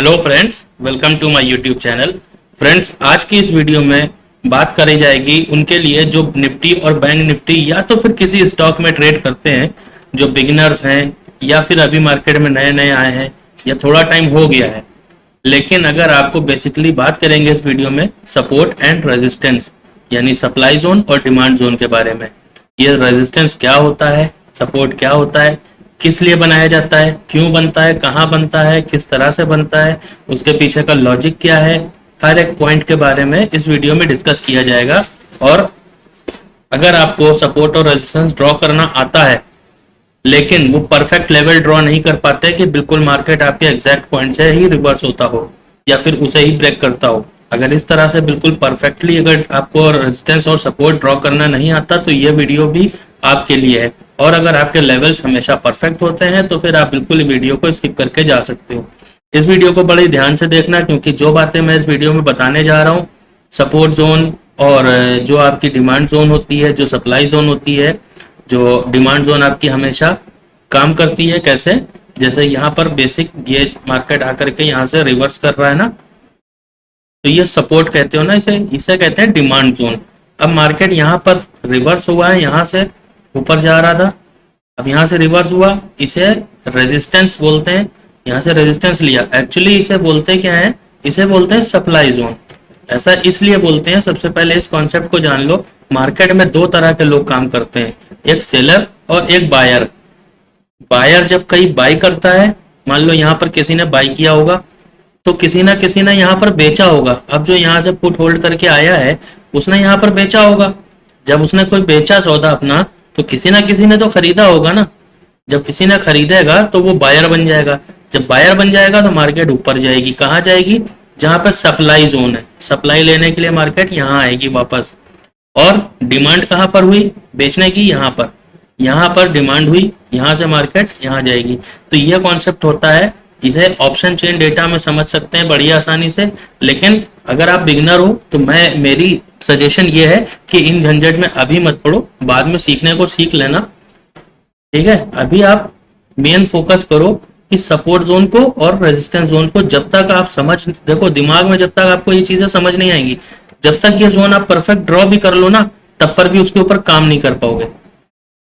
Hello friends, welcome to my YouTube channel. Friends, आज की इस वीडियो में बात करी जाएगी उनके लिए जो निफ्टी और बैंक निफ्टी या तो फिर किसी स्टॉक में ट्रेड करते हैं, जो बिगिनर्स हैं या फिर अभी मार्केट में नए नए आए हैं या थोड़ा टाइम हो गया है। लेकिन अगर आपको बेसिकली बात करेंगे इस वीडियो में सपोर्ट एंड रेजिस्टेंस यानी सप्लाई जोन और डिमांड जोन के बारे में। ये रेजिस्टेंस क्या होता है, सपोर्ट क्या होता है, किस लिए बनाया जाता है, क्यों बनता है, कहाँ बनता है, किस तरह से बनता है, उसके पीछे का लॉजिक क्या है, हर एक पॉइंट के बारे में इस वीडियो में डिस्कस किया जाएगा। और अगर आपको सपोर्ट और रेजिस्टेंस ड्रॉ करना आता है लेकिन वो परफेक्ट लेवल ड्रॉ नहीं कर पाते कि बिल्कुल मार्केट आपके एग्जैक्ट पॉइंट से ही रिवर्स होता हो या फिर उसे ही ब्रेक करता हो, अगर इस तरह से बिल्कुल परफेक्टली अगर आपको रेजिस्टेंस और सपोर्ट ड्रॉ करना नहीं आता तो ये वीडियो भी आपके लिए है। और अगर आपके लेवल्स हमेशा परफेक्ट होते हैं तो फिर आप बिल्कुल वीडियो को स्किप करके जा सकते हो। इस वीडियो को बड़े ध्यान से देखना, क्योंकि जो बातें मैं इस वीडियो में बताने जा रहा हूँ, सपोर्ट जोन और जो आपकी डिमांड जोन होती है, जो सप्लाई जोन होती है, जो डिमांड जोन आपकी हमेशा काम करती है कैसे, जैसे यहाँ पर बेसिक ये मार्केट आकर के यहाँ से रिवर्स कर रहा है ना, तो ये सपोर्ट कहते हो ना, इसे इसे कहते हैं डिमांड जोन। अब मार्केट यहाँ पर रिवर्स हुआ है, यहाँ से ऊपर जा रहा था, अब यहाँ से रिवर्स हुआ, इसे रेजिस्टेंस बोलते हैं। यहाँ से रेजिस्टेंस लिया, एक्चुअली इसे बोलते क्या है, इसे बोलते हैं सप्लाई जोन। ऐसा इसलिए बोलते हैं, सबसे पहले इस कॉन्सेप्ट को जान लो। मार्केट में दो तरह के लोग काम करते हैं, एक सेलर और एक बायर। बायर जब कहीं बाई करता है, मान लो यहाँ पर किसी ने बाई किया होगा तो किसी ना यहाँ पर बेचा होगा। अब जो यहाँ से पुट होल्ड करके आया है उसने यहाँ पर बेचा होगा। जब उसने कोई बेचा सौदा अपना तो किसी ना किसी ने तो खरीदा होगा ना। जब किसी ने खरीदेगा तो वो बायर बन जाएगा। जब बायर बन जाएगा तो मार्केट ऊपर जाएगी। कहाँ जाएगी? जहां पर सप्लाई जोन है, सप्लाई लेने के लिए मार्केट यहाँ आएगी वापस। और डिमांड कहाँ पर हुई बेचने की? यहाँ पर डिमांड हुई, यहाँ से मार्केट यहाँ जाएगी। तो यह कॉन्सेप्ट होता है, इसे ऑप्शन चेन डेटा में समझ सकते हैं बड़ी आसानी से। लेकिन अगर आप बिगनर हो तो मेरी सजेशन ये है कि इन झंझट में अभी मत पड़ो, बाद में सीखने को सीख लेना, ठीक है। अभी आप मेन फोकस करो कि सपोर्ट जोन को और रेजिस्टेंस जोन को। जब तक आप समझ देखो दिमाग में, जब तक आपको ये चीजें समझ नहीं आएंगी, जब तक ये जोन आप परफेक्ट ड्रॉ भी कर लो ना, तब पर भी उसके ऊपर काम नहीं कर पाओगे।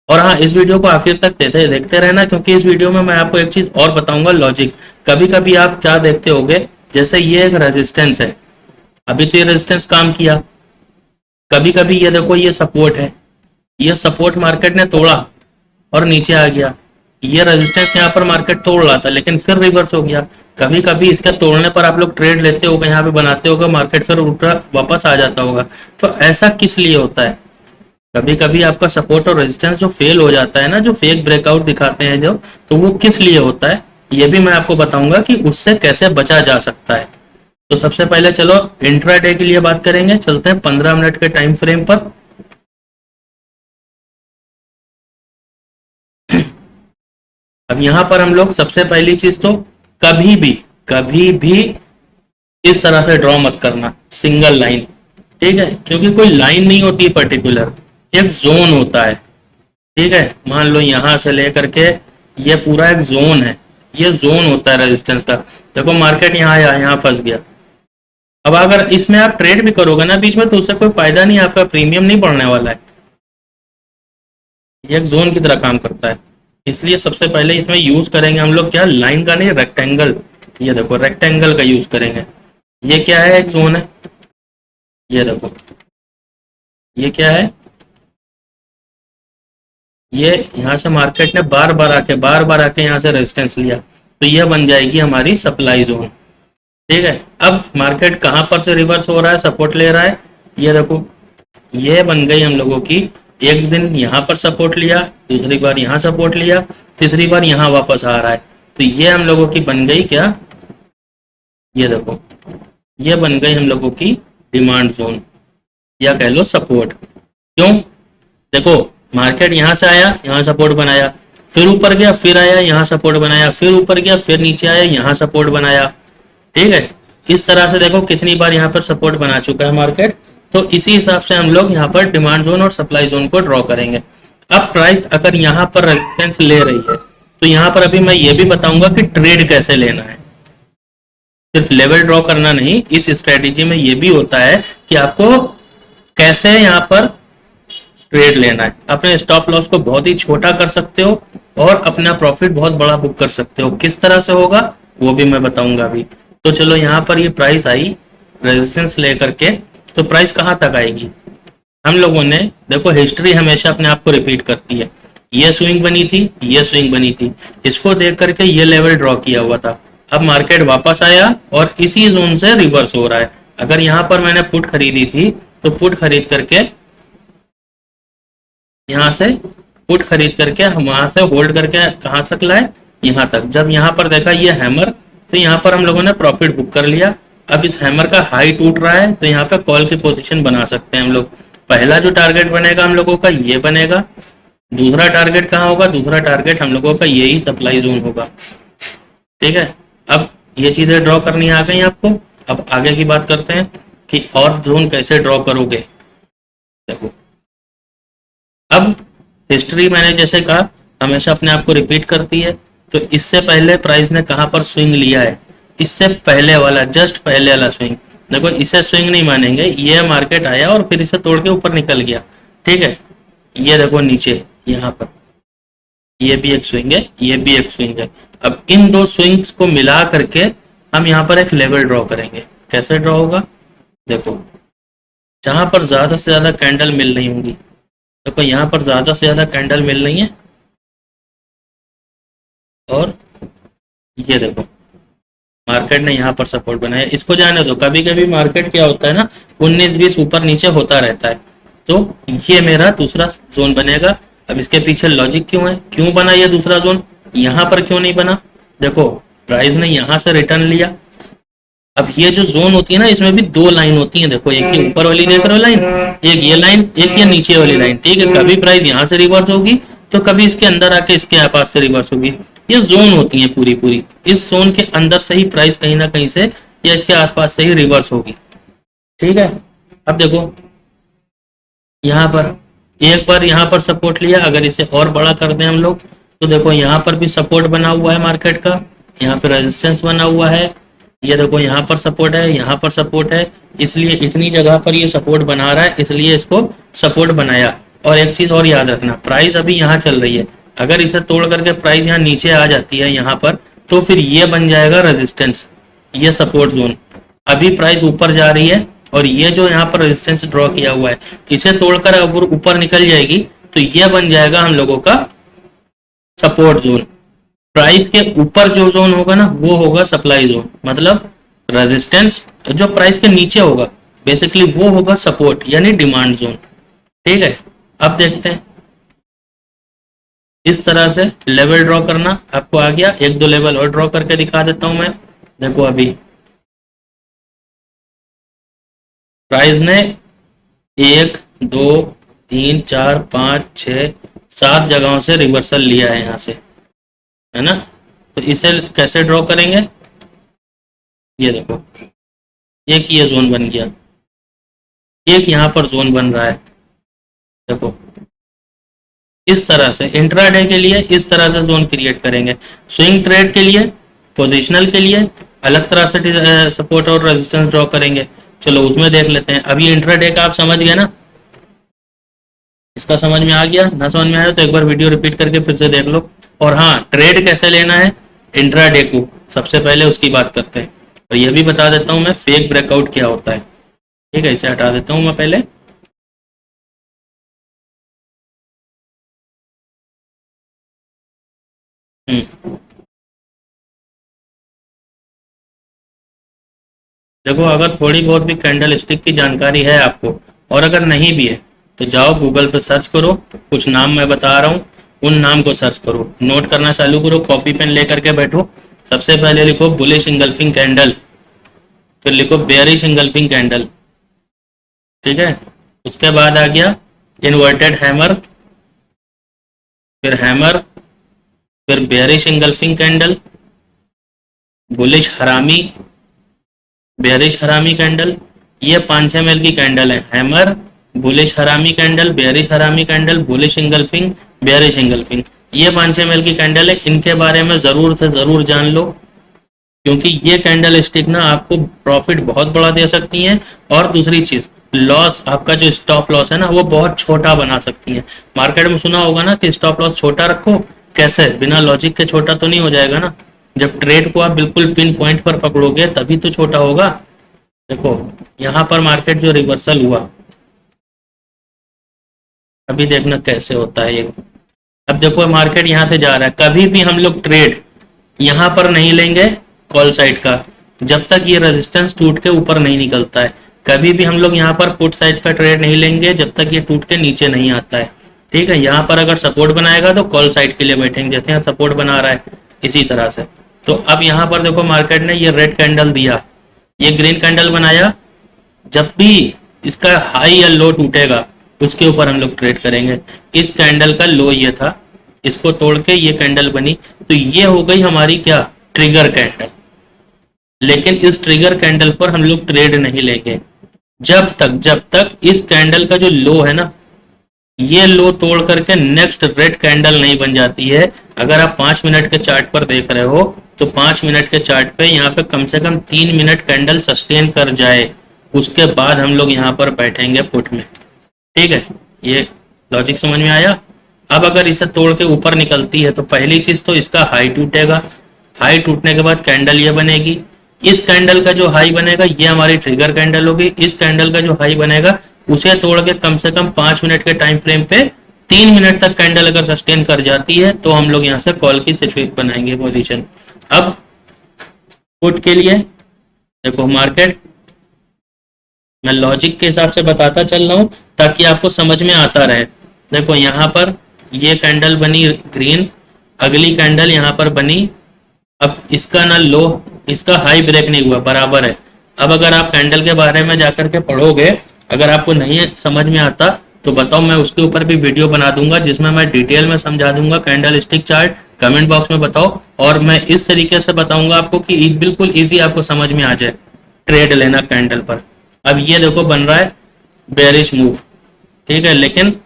और हाँ, इस वीडियो को आखिर तक देखते रहना, क्योंकि इस वीडियो में मैं आपको एक चीज और बताऊंगा, लॉजिक। कभी कभी आप क्या देखते होगे, जैसे ये एक रेजिस्टेंस है, अभी तो ये रेजिस्टेंस काम किया। कभी कभी ये देखो, ये सपोर्ट है, ये सपोर्ट मार्केट ने तोड़ा और नीचे आ गया। ये रेजिस्टेंस यहाँ पर मार्केट तोड़ रहा था लेकिन फिर रिवर्स हो गया। कभी कभी इसके तोड़ने पर आप लोग ट्रेड लेते होगा, यहाँ पे बनाते होगा, मार्केट फिर उल्टा वापस आ जाता होगा। तो ऐसा किस लिए होता है? कभी कभी आपका सपोर्ट और रेजिस्टेंस जो फेल हो जाता है ना, जो फेक ब्रेकआउट दिखाते हैं जो, तो वो किस लिए होता है ये भी मैं आपको बताऊंगा कि उससे कैसे बचा जा सकता है। तो सबसे पहले चलो इंट्राडे के लिए बात करेंगे। चलते हैं 15 मिनट के टाइम फ्रेम पर। अब यहां पर हम लोग सबसे पहली चीज तो कभी भी इस तरह से ड्रॉ मत करना सिंगल लाइन, ठीक है, क्योंकि कोई लाइन नहीं होती पर्टिकुलर, एक जोन होता है, ठीक है। मान लो यहां से लेकर के ये पूरा एक जोन है, ये जोन होता है रेजिस्टेंस का। देखो मार्केट यहाँ आया, यहाँ फंस गया। अब अगर इसमें आप ट्रेड भी करोगे ना बीच में, तो उससे कोई फायदा नहीं, आपका प्रीमियम नहीं बढ़ने वाला है। ये एक जोन की तरह काम करता है, इसलिए सबसे पहले इसमें यूज करेंगे हम लोग क्या, लाइन का नहीं, रेक्टेंगल। ये देखो रेक्टेंगल का यूज करेंगे। ये क्या है? एक जोन है। ये देखो ये क्या है? ये यहाँ से मार्केट ने बार बार आके यहाँ से रेजिस्टेंस लिया, तो ये बन जाएगी हमारी सप्लाई जोन, ठीक है। अब मार्केट कहाँ पर से रिवर्स हो रहा है, सपोर्ट ले रहा है। ये देखो ये बन गई हम लोगों की, एक दिन यहाँ पर सपोर्ट लिया, दूसरी बार यहाँ सपोर्ट लिया, तीसरी बार यहाँ वापस आ रहा है। तो ये हम लोगों की बन गई क्या, ये देखो ये बन गई हम लोगों की डिमांड जोन या कह लो सपोर्ट। क्यों? देखो मार्केट यहाँ से आया, यहाँ सपोर्ट बनाया, फिर ऊपर गया, फिर आया, यहाँ सपोर्ट बनाया, फिर ऊपर गया, फिर नीचे आया, यहाँ सपोर्ट बनाया, ठीक है। इस तरह से देखो कितनी बार यहाँ पर सपोर्ट बना चुका है मार्केट। तो इसी हिसाब से हम लोग यहाँ पर डिमांड जोन और सप्लाई जोन को ड्रॉ करेंगे। अब प्राइस अगर यहाँ पर रेजिस्टेंस ले रही है तो यहाँ पर अभी मैं ये भी बताऊंगा कि ट्रेड कैसे लेना है। सिर्फ लेवल ड्रॉ करना नहीं, इस स्ट्रेटेजी में ये भी होता है कि आपको कैसे यहाँ पर ट्रेड लेना है। अपने स्टॉप लॉस को बहुत ही छोटा कर सकते हो और अपना प्रॉफिट बहुत बड़ा बुक कर सकते हो। किस तरह से होगा वो भी मैं बताऊंगा अभी। तो चलो यहाँ पर ये प्राइस आई रेजिस्टेंस लेकर के, तो प्राइस कहाँ तक आएगी। हम लोगों ने देखो हिस्ट्री हमेशा अपने आप को रिपीट करती है। ये स्विंग बनी थी, ये स्विंग बनी थी, इसको देख करके ये लेवल ड्रॉ किया हुआ था। अब मार्केट वापस आया और इसी जोन से रिवर्स हो रहा है। अगर यहाँ पर मैंने पुट खरीदी थी तो पुट खरीद करके यहाँ से पुट खरीद करके हम वहां से होल्ड करके कहाँ तक लाए, यहाँ तक। जब यहाँ पर देखा ये हैमर, तो यहाँ पर हम लोगों ने प्रॉफिट बुक कर लिया। अब इस हैमर का हाई टूट रहा है तो यहाँ पे कॉल की पोजीशन बना सकते हैं हम लोग। पहला जो टारगेट बनेगा हम लोगों का ये बनेगा। दूसरा टारगेट कहाँ होगा, दूसरा टारगेट हम लोगों का यही सप्लाई जोन होगा। ठीक है, अब ये चीजें ड्रॉ करनी आ गई आपको। अब आगे की बात करते हैं कि और जोन कैसे ड्रॉ करोगे। देखो अब हिस्ट्री मैंने जैसे कहा हमेशा अपने आप को रिपीट करती है। तो इससे पहले प्राइस ने कहां पर स्विंग लिया है, इससे पहले वाला, जस्ट पहले वाला स्विंग। देखो इसे स्विंग नहीं मानेंगे, ये मार्केट आया और फिर इसे तोड़ के ऊपर निकल गया। ठीक है, ये देखो नीचे यहाँ पर ये भी एक स्विंग है, ये भी एक स्विंग है। अब इन दो स्विंग्स को मिला करके हम यहाँ पर एक लेवल ड्रॉ करेंगे। कैसे ड्रॉ होगा, देखो जहां पर ज्यादा से ज्यादा कैंडल मिल रही होंगी, देखो यहाँ पर ज्यादा से ज्यादा कैंडल मिल रही है और ये देखो मार्केट ने यहाँ पर सपोर्ट बनाया। इसको जाने दो, कभी कभी मार्केट क्या होता है ना 19-20 ऊपर नीचे होता रहता है। तो ये मेरा दूसरा जोन बनेगा। अब इसके पीछे लॉजिक क्यों है, क्यों बना ये दूसरा जोन, यहाँ पर क्यों नहीं बना। देखो प्राइस ने यहाँ से रिटर्न लिया। अब ये जो जोन होती है ना इसमें भी दो लाइन होती है। देखो एक ये ऊपर वाली देख रहे हो लाइन, एक ये लाइन, एक ये नीचे वाली लाइन। ठीक है, कभी प्राइस यहाँ से रिवर्स होगी तो कभी इसके अंदर आके इसके पास से रिवर्स होगी। ये जोन होती है पूरी पूरी, इस जोन के अंदर से ही प्राइस कहीं ना कहीं से या इसके आसपास से ही रिवर्स होगी। ठीक है, अब देखो यहाँ पर एक बार यहाँ पर सपोर्ट लिया, अगर इसे और बड़ा कर दें हम लोग तो देखो यहाँ पर भी सपोर्ट बना हुआ है मार्केट का, यहाँ पर रेजिस्टेंस बना हुआ है। ये देखो यहाँ पर सपोर्ट है, यहाँ पर सपोर्ट है, इसलिए इतनी जगह पर ये सपोर्ट बना रहा है, इसलिए इसको सपोर्ट बनाया। और एक चीज और याद रखना, प्राइस अभी यहाँ चल रही है, अगर इसे तोड़ करके प्राइस यहाँ नीचे आ जाती है यहाँ पर, तो फिर ये बन जाएगा रेजिस्टेंस, ये सपोर्ट जोन। अभी प्राइस ऊपर जा रही है और ये जो यहाँ पर रेजिस्टेंस ड्रॉ किया हुआ है, इसे तोड़कर अगर ऊपर निकल जाएगी तो ये बन जाएगा हम लोगों का सपोर्ट जोन। प्राइस के ऊपर जो जोन होगा ना वो होगा सप्लाई जोन, मतलब रेजिस्टेंस। जो प्राइस के नीचे होगा बेसिकली वो होगा सपोर्ट यानी डिमांड जोन। ठीक है, अब देखते हैं इस तरह से लेवल ड्रॉ करना आपको आ गया। एक दो लेवल और ड्रॉ करके दिखा देता हूं मैं। देखो अभी प्राइस ने 1 2 3 4 5 6 7 जगहों से रिवर्सल लिया है यहाँ से, है ना। तो इसे कैसे ड्रॉ करेंगे, ये देखो एक ये जोन बन गया, एक यहाँ पर जोन बन रहा है। देखो इस तरह से इंट्राडे के लिए इस तरह से जोन क्रिएट करेंगे, स्विंग ट्रेड के लिए, पोजिशनल के लिए अलग तरह से सपोर्ट और रेजिस्टेंस ड्रॉ करेंगे। चलो उसमें देख लेते हैं। अभी इंट्राडे का आप समझ गए ना, इसका समझ में आ गया, ना समझ में आया तो एक बार वीडियो रिपीट करके फिर से देख लो। और हाँ, ट्रेड कैसे लेना है इंट्राडे को, सबसे पहले उसकी बात करते हैं। और ये भी बता देता हूँ मैं फेक ब्रेकआउट क्या होता है। ठीक है, इसे हटा देता हूँ मैं पहले। देखो अगर थोड़ी बहुत भी कैंडल स्टिक की जानकारी है आपको, और अगर नहीं भी है तो जाओ गूगल पे सर्च करो, कुछ नाम मैं बता रहा हूँ उन नाम को सर्च करो, नोट करना चालू करो, कॉपी पेन लेकर के बैठो। सबसे पहले लिखो बुलिश इंगल्फिंग कैंडल, फिर लिखो बेयरिश इंगल्फिंग कैंडल। ठीक है, उसके बाद आ गया इन्वर्टेड हैमर, फिर हैमर, फिर bearish engulfing candle, bullish harami, bearish harami candle. ये 5-6 ml की कैंडल है, hammer, bullish harami candle, bearish harami candle, bullish engulfing, bearish engulfing. ये 5-6 ml की कैंडल है, इनके बारे में जरूर से जरूर जान लो। क्योंकि ये कैंडल स्टिक ना आपको प्रॉफिट बहुत बड़ा दे सकती हैं, और दूसरी चीज लॉस, आपका जो स्टॉप लॉस है ना वो बहुत छोटा बना सकती है। मार्केट में सुना होगा ना कि स्टॉप लॉस छोटा रखो, कैसे? बिना लॉजिक के छोटा तो नहीं हो जाएगा ना। जब ट्रेड को आप बिल्कुल पिन पॉइंट पर पकड़ोगे तभी तो छोटा होगा। देखो यहाँ पर मार्केट जो रिवर्सल हुआ, अभी देखना कैसे होता है ये। अब देखो मार्केट यहाँ से जा रहा है, कभी भी हम लोग ट्रेड यहाँ पर नहीं लेंगे कॉल साइड का, जब तक ये रेजिस्टेंस टूट के ऊपर नहीं निकलता है। कभी भी हम लोग यहाँ पर पुट साइड का ट्रेड नहीं लेंगे जब तक ये टूट के नीचे नहीं आता है। ठीक है, यहाँ पर अगर सपोर्ट बनाएगा तो कॉल साइड के लिए बैठेंगे, जैसे यहाँ सपोर्ट बना रहा है इसी तरह से। तो अब यहाँ पर देखो मार्केट ने ये रेड कैंडल दिया, ये ग्रीन कैंडल बनाया, जब भी इसका हाई या लो टूटेगा उसके ऊपर हम लोग ट्रेड करेंगे। इस कैंडल का लो ये था, इसको तोड़ के ये कैंडल बनी, तो ये हो गई हमारी क्या, ट्रिगर कैंडल। लेकिन इस ट्रिगर कैंडल पर हम लोग ट्रेड नहीं लेंगे जब तक इस कैंडल का जो लो है ना, ये लो तोड़ करके नेक्स्ट रेड कैंडल नहीं बन जाती है। अगर आप 5 मिनट के चार्ट पर देख रहे हो तो 5 मिनट के चार्ट पे यहाँ पे कम से कम 3 मिनट कैंडल सस्टेन कर जाए, उसके बाद हम लोग यहाँ पर बैठेंगे पुट में। ठीक है, ये लॉजिक समझ में आया। अब अगर इसे तोड़ के ऊपर निकलती है तो पहली चीज तो इसका हाई टूटेगा, हाई टूटने के बाद कैंडल ये बनेगी, इस कैंडल का जो हाई बनेगा ये हमारी ट्रिगर कैंडल होगी, इस कैंडल का जो हाई बनेगा उसे तोड़ के कम से कम 5 मिनट के टाइम फ्रेम पे 3 मिनट तक कैंडल अगर सस्टेन कर जाती है तो हम लोग यहाँ से कॉल की सिचुएशन बनाएंगे पोजीशन। अब पुट के लिए देखो मार्केट, मैं लॉजिक के हिसाब से बताता चल रहा हूँ ताकि आपको समझ में आता रहे। देखो यहाँ पर ये कैंडल बनी ग्रीन, अगली कैंडल यहाँ पर बनी, अब इसका ना लो, इसका हाई ब्रेक नहीं हुआ, बराबर है। अब अगर आप कैंडल के बारे में जाकर के पढ़ोगे, अगर आपको नहीं समझ में आता तो बताओ, मैं उसके ऊपर भी वीडियो बना दूंगा जिसमें मैं डिटेल में समझा दूंगा candle stick chart, comment box में बताओ। और मैं इस तरीके से बताऊंगा आपको कि बिल्कुल इजी आपको समझ में आ जाए ट्रेड लेना कैंडल पर। अब ये देखो बन रहा है बेरिश मूव, ठीक है, लेकिन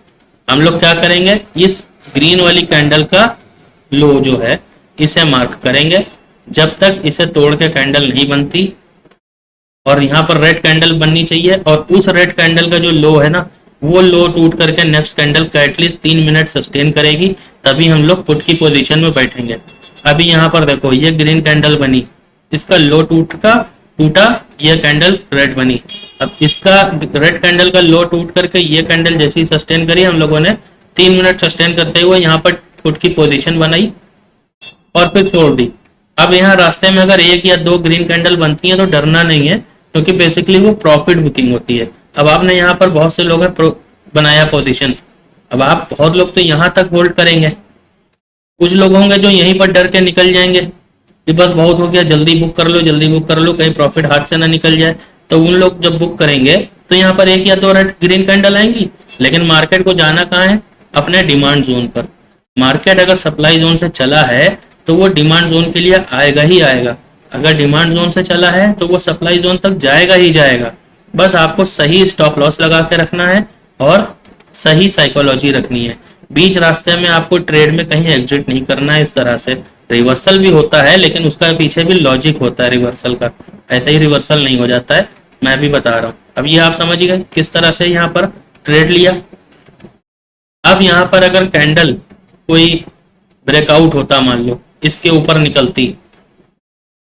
हम लोग क्या करेंगे, इस ग्रीन वाली कैंडल का लो जो है इसे मार्क करेंगे, जब तक इसे तोड़ के कैंडल नहीं बनती, और यहाँ पर रेड कैंडल बननी चाहिए, और उस रेड कैंडल का जो लो है ना वो लो टूट करके नेक्स्ट कैंडल का एटलीस्ट 3 मिनट सस्टेन करेगी, तभी हम लोग पुट की पोजीशन में बैठेंगे। अभी यहाँ पर देखो ये ग्रीन कैंडल बनी, इसका लो टूटा, ये कैंडल रेड बनी। अब इसका रेड कैंडल का लो टूट करके ये कैंडल जैसी सस्टेन करी, हम लोगों ने 3 मिनट सस्टेन करते हुए यहाँ पर पुट की पोजीशन बनाई और फिर छोड़ दी। अब यहाँ रास्ते में अगर 1 या 2 ग्रीन कैंडल बनती हैं तो डरना नहीं है, क्योंकि बेसिकली वो प्रॉफिट बुकिंग होती है। अब आपने यहाँ पर बहुत से लोगों ने बनाया पोजीशन, अब आप बहुत लोग तो यहाँ तक होल्ड करेंगे, कुछ लोग होंगे जो यहीं पर डर के निकल जाएंगे कि बस बहुत हो गया, जल्दी बुक कर लो, जल्दी बुक कर लो, कहीं प्रॉफिट हाथ से ना निकल जाए। तो उन लोग जब बुक करेंगे तो यहाँ पर 1 या 2 रेड ग्रीन कैंडल आएंगी, लेकिन मार्केट को जाना कहाँ है, अपने डिमांड जोन पर। मार्केट अगर सप्लाई जोन से चला है तो वो डिमांड जोन के लिए आएगा ही आएगा, अगर डिमांड जोन से चला है तो वो सप्लाई जोन तक जाएगा ही जाएगा। बस आपको सही स्टॉप लॉस लगा के रखना है और सही साइकोलॉजी रखनी है। बीच रास्ते में आपको ट्रेड में कहीं एग्जिट नहीं करना है। इस तरह से रिवर्सल भी होता है, लेकिन उसका पीछे भी लॉजिक होता है रिवर्सल का, ऐसे ही रिवर्सल नहीं हो जाता है, मैं भी बता रहा हूँ। अब ये आप समझ गए किस तरह से यहाँ पर ट्रेड लिया। अब यहाँ पर अगर कैंडल कोई ब्रेकआउट होता, मान लो इसके ऊपर निकलती,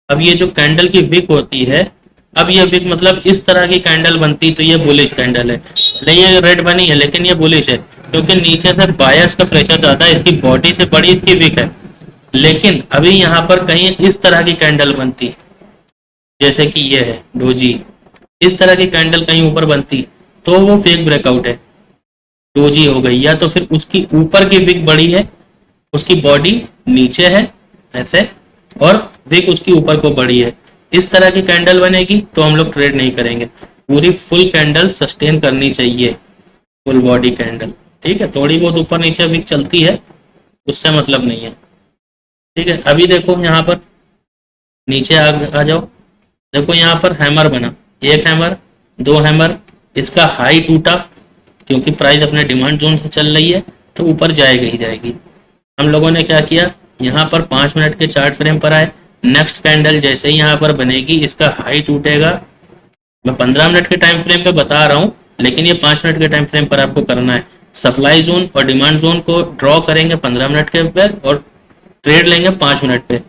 अब ये जो कैंडल की विक होती है, अब ये विक मतलब इस तरह की कैंडल बनती तो ये बुलिश कैंडल है, नहीं ये रेड बनी है लेकिन ये बुलिश है, क्योंकि नीचे से बायर्स का प्रेशर ज्यादा है, इसकी बॉडी से बड़ी इसकी विक है। लेकिन अभी यहाँ पर कहीं इस तरह की कैंडल बनती, जैसे कि ये है डोजी, इस तरह की कैंडल कहीं ऊपर बनती तो वो फेक ब्रेकआउट है, डोजी हो गई, या तो फिर उसकी ऊपर की विक बड़ी है, उसकी बॉडी नीचे है ऐसे, और विक उसकी ऊपर को बड़ी है, इस तरह की कैंडल बनेगी तो हम लोग ट्रेड नहीं करेंगे। पूरी फुल कैंडल सस्टेन करनी चाहिए, फुल बॉडी कैंडल, ठीक है। थोड़ी बहुत ऊपर नीचे विक चलती है उससे मतलब नहीं है, ठीक है। अभी देखो यहाँ पर नीचे आ जाओ, देखो यहाँ पर हैमर बना, 1 हैमर 2 हैमर, इसका हाई टूटा क्योंकि प्राइस अपने डिमांड जोन से चल रही है तो ऊपर जाएगी ही जाएगी। हम लोगों ने क्या किया, यहाँ पर 5 मिनट के चार्ट फ्रेम पर आए, नेक्स्ट कैंडल जैसे ही यहाँ पर बनेगी इसका हाई टूटेगा। मैं 15 मिनट के टाइम फ्रेम पे बता रहा हूँ, लेकिन ये 5 मिनट के टाइम फ्रेम पर आपको करना है। सप्लाई जोन और डिमांड जोन को ड्रॉ करेंगे 15 मिनट के ऊपर और ट्रेड लेंगे 5 मिनट पे।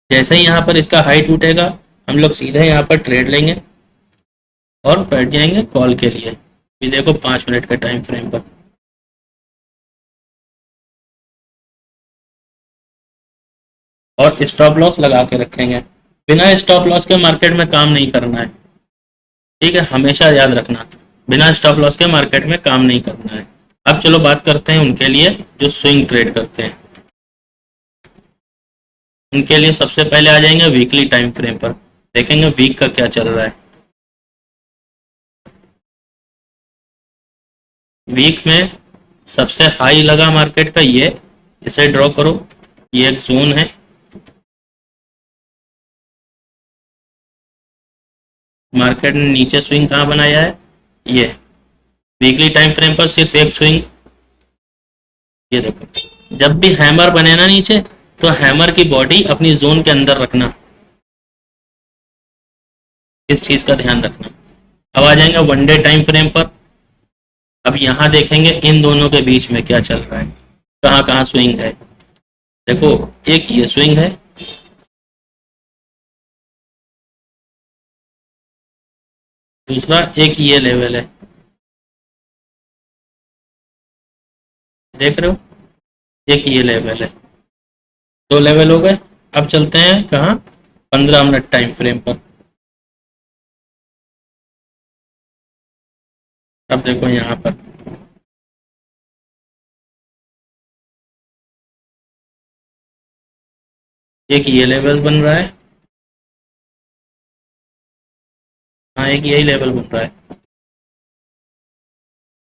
जैसे ही यहाँ पर इसका हाई टूटेगा हम लोग सीधे यहाँ पर ट्रेड लेंगे और बैठ जाएंगे कॉल के लिए। ये देखो 5 मिनट के टाइम फ्रेम पर। और स्टॉप लॉस लगा के रखेंगे। बिना स्टॉप लॉस के मार्केट में काम नहीं करना है, ठीक है, हमेशा याद रखना, बिना स्टॉप लॉस के मार्केट में काम नहीं करना है। अब चलो बात करते हैं उनके लिए जो स्विंग ट्रेड करते हैं। उनके लिए सबसे पहले आ जाएंगे वीकली टाइम फ्रेम पर, देखेंगे वीक का क्या चल रहा है। वीक में सबसे हाई लगा मार्केट का ये, इसे ड्रॉ करो, ये एक जोन है। मार्केट ने नीचे स्विंग कहाँ बनाया है, ये वीकली टाइम फ्रेम पर सिर्फ एक स्विंग। ये देखो जब भी हैमर बने ना नीचे, तो हैमर की बॉडी अपनी जोन के अंदर रखना, इस चीज का ध्यान रखना। अब आ जाएंगे वन डे टाइम फ्रेम पर। अब यहां देखेंगे इन दोनों के बीच में क्या चल रहा है, कहाँ कहाँ स्विंग है। देखो एक ये स्विंग है, दूसरा एक ये लेवल है, देख रहे हो, एक ये लेवल है, दो लेवल हो गए। अब चलते हैं कहाँ, 15 मिनट टाइम फ्रेम पर। अब देखो यहाँ पर एक ये लेवल बन रहा है, हाँ एक यही लेवल बन रहा है,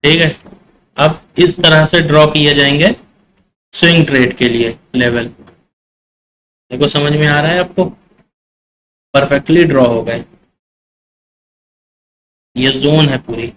ठीक है। अब इस तरह से ड्रॉ किए जाएंगे स्विंग ट्रेड के लिए लेवल। देखो समझ में आ रहा है आपको, परफेक्टली ड्रॉ हो गए, ये जोन है पूरी।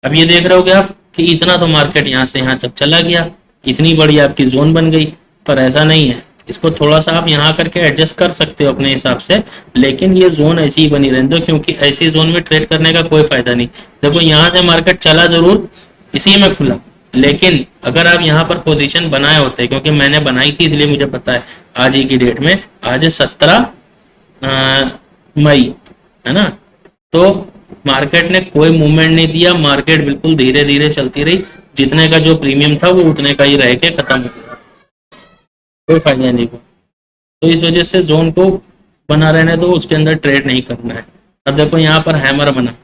अब ये देख रहे होगे आप कि इतना तो मार्केट यहाँ से यहाँ तक चला गया, इतनी बड़ी आपकी जोन बन गई, पर ऐसा नहीं है। इसको थोड़ा सा आप यहाँ करके एडजस्ट कर सकते हो अपने हिसाब से, लेकिन ये जोन ऐसी ही बनी रहने दो, क्योंकि ऐसी जोन में ट्रेड करने का कोई फायदा नहीं। देखो यहाँ से मार्केट चला जरूर, इसी में खुला, लेकिन अगर आप यहाँ पर पोजीशन बनाए होते, क्योंकि मैंने बनाई थी इसलिए मुझे पता है, आज ही की डेट में, आज है 17 मई, है ना, तो मार्केट ने कोई मूवमेंट नहीं दिया, मार्केट बिल्कुल धीरे धीरे चलती रही, जितने का जो प्रीमियम था वो उतने का ही रह के खत्म हो गया, कोई फायदा नहीं हुआ। तो इस वजह से जोन को बना रहने दो, उसके अंदर ट्रेड नहीं करना है। अब देखो यहाँ पर हैमर बना,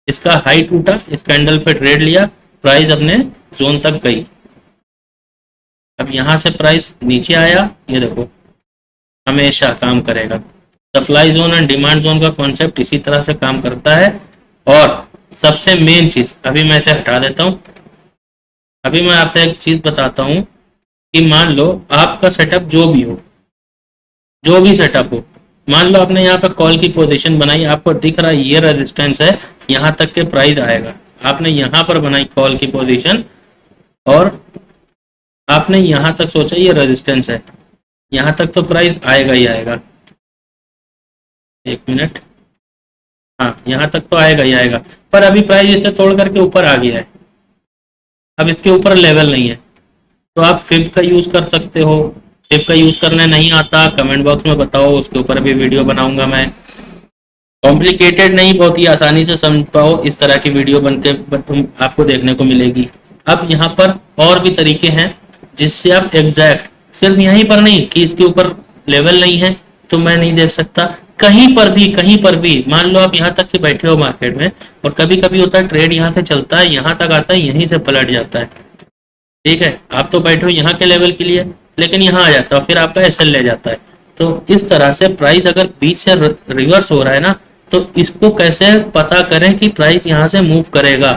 इसका हाई टूटा, इस कैंडल पे ट्रेड लिया, प्राइस अपने जोन तक गई। अब यहाँ से प्राइस नीचे आया, ये देखो हमेशा काम करेगा। Supply zone and demand zone का कॉन्सेप्ट इसी तरह से काम करता है। और सबसे मेन चीज, अभी मैं इसे हटा देता हूँ, अभी मैं आपसे एक चीज बताता हूँ कि मान लो आपका सेटअप जो भी हो, जो भी सेटअप हो, मान लो आपने यहाँ पे कॉल की पोजीशन बनाई, आपको दिख रहा है ये रेजिस्टेंस है, यहाँ तक के प्राइस आएगा। आपने यहाँ पर बनाई कॉल की पोजीशन और आपने यहाँ तक सोचा ये रेजिस्टेंस है, यहाँ तक तो प्राइस आएगा ही आएगा। एक मिनट, हाँ यहाँ तक तो आएगा ही आएगा, पर अभी प्राइस इसे तोड़ करके ऊपर आ गया है, अब इसके ऊपर लेवल नहीं है। तो आप फिब का यूज कर सकते हो, फिब का यूज करने नहीं आता कमेंट बॉक्स में बताओ, उसके ऊपर भी वीडियो बनाऊंगा मैं। कॉम्प्लिकेटेड नहीं, बहुत ही आसानी से समझ पाओ, इस तरह की वीडियो बनके आपको देखने को मिलेगी। अब यहाँ पर और भी तरीके हैं जिससे आप एग्जैक्ट, सिर्फ यहीं पर नहीं कि इसके ऊपर लेवल नहीं है तो मैं नहीं देख सकता, कहीं पर भी मान लो आप यहाँ तक के बैठे हो मार्केट में, और कभी कभी होता है ट्रेड यहाँ से चलता है, यहाँ तक आता है, यहीं से पलट जाता है, ठीक है। आप तो बैठे हो यहाँ के लेवल के लिए, लेकिन यहाँ आ जाता है, फिर आपका एसएल ले जाता है। तो इस तरह से प्राइस अगर बीच से रिवर्स हो रहा है ना, तो इसको कैसे पता करें कि प्राइस यहाँ से मूव करेगा।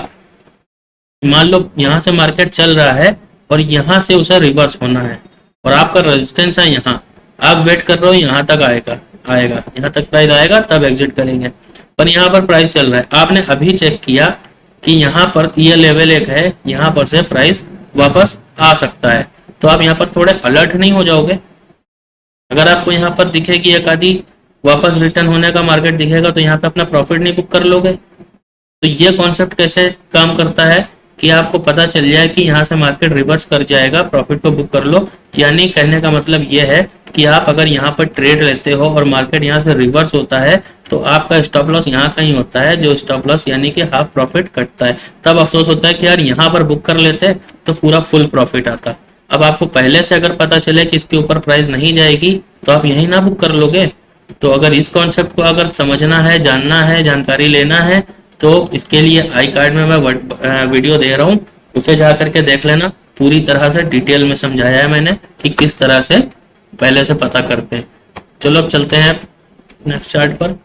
मान लो यहाँ से मार्केट चल रहा है और यहाँ से उसे रिवर्स होना है, और आपका रेजिस्टेंस है यहाँ, आप वेट कर रहे हो यहाँ तक आएगा, यहाँ तक प्राइस आएगा तब एग्जिट करेंगे, पर यहाँ पर प्राइस चल रहा है, आपने अभी चेक किया कि यहाँ पर ये लेवल एक है, यहाँ पर से प्राइस वापस आ सकता है, तो आप यहाँ पर थोड़े अलर्ट नहीं हो जाओगे? अगर आपको यहाँ पर दिखेगी एक आधी वापस रिटर्न होने का मार्केट दिखेगा तो यहाँ पे अपना प्रॉफिट नहीं बुक कर लोगे? तो ये कॉन्सेप्ट कैसे काम करता है कि आपको पता चल जाए कि यहाँ से मार्केट रिवर्स कर जाएगा, प्रॉफिट को बुक कर लो। यानी कहने का मतलब ये है कि आप अगर यहाँ पर ट्रेड लेते हो और मार्केट यहाँ से रिवर्स होता है तो आपका स्टॉप लॉस यहाँ कहीं होता है, जो स्टॉप लॉस यानी कि हाफ प्रॉफिट कटता है। तब अफसोस होता है कि यार यहाँ पर बुक कर लेते तो पूरा फुल प्रॉफिट आता। अब आपको पहले से अगर पता चले कि इसके ऊपर प्राइस नहीं जाएगी तो आप यही ना बुक कर लोगे? तो अगर इस कॉन्सेप्ट को अगर समझना है, जानना है, जानकारी लेना है तो इसके लिए आई कार्ड में मैं वीडियो दे रहा हूँ, उसे जा करके देख लेना। पूरी तरह से डिटेल में समझाया है मैंने कि किस तरह से पहले से पता करते हैं। चलो अब चलते हैं नेक्स्ट चार्ट पर।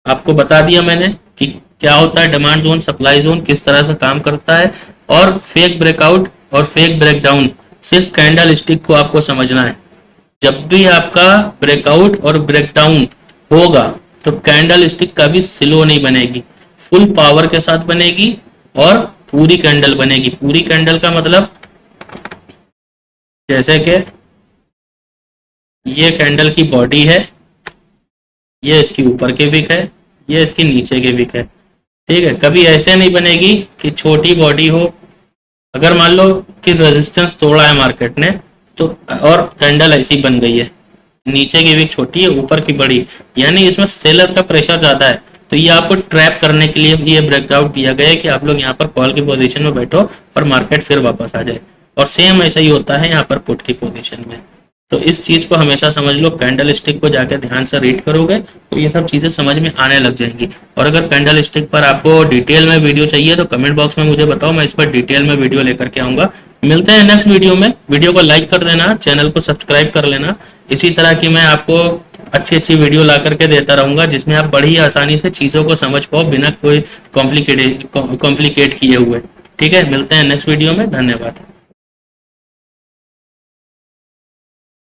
आपको बता दिया मैंने कि क्या होता है डिमांड जोन, सप्लाई जोन किस तरह से काम करता है, और फेक ब्रेकआउट और फेक ब्रेकडाउन सिर्फ कैंडल स्टिक को आपको समझना है। जब भी आपका ब्रेकआउट और ब्रेकडाउन होगा तो कैंडल स्टिक कभी स्लो नहीं बनेगी, फुल पावर के साथ बनेगी और पूरी कैंडल बनेगी। पूरी कैंडल का मतलब जैसे कि ये कैंडल की बॉडी है, ये इसकी ऊपर के विक है, ये इसकी नीचे के विक है, ठीक है। कभी ऐसे नहीं बनेगी कि छोटी बॉडी हो, अगर मान लो कि रेजिस्टेंस तोड़ा है मार्केट ने तो और कैंडल ऐसी बन गई है, नीचे की विक छोटी है ऊपर की बड़ी, यानी इसमें सेलर का प्रेशर ज्यादा है। तो ये आपको ट्रैप करने के लिए ये ब्रेकआउट दिया गया है कि आप लोग यहाँ पर कॉल की पोजीशन में बैठो और मार्केट फिर वापस आ जाए। और सेम ऐसा ही होता है यहाँ पर पुट की पोजीशन में। तो इस चीज को हमेशा समझ लो, कैंडल स्टिक को जाकर ध्यान से रीड करोगे तो ये सब चीजें समझ में आने लग जाएंगी। और अगर कैंडल स्टिक पर आपको डिटेल में वीडियो चाहिए तो कमेंट बॉक्स में मुझे बताओ, मैं इस पर डिटेल में वीडियो लेकर के आऊंगा। मिलते हैं नेक्स्ट वीडियो में। वीडियो को लाइक कर देना, चैनल को सब्सक्राइब कर लेना। इसी तरह की मैं आपको अच्छी अच्छी वीडियो ला करके देता रहूंगा जिसमें आप बड़ी आसानी से चीजों को समझ पाओ बिना कोई कॉम्प्लिकेट किए हुए। ठीक है, मिलते हैं नेक्स्ट वीडियो में। धन्यवाद।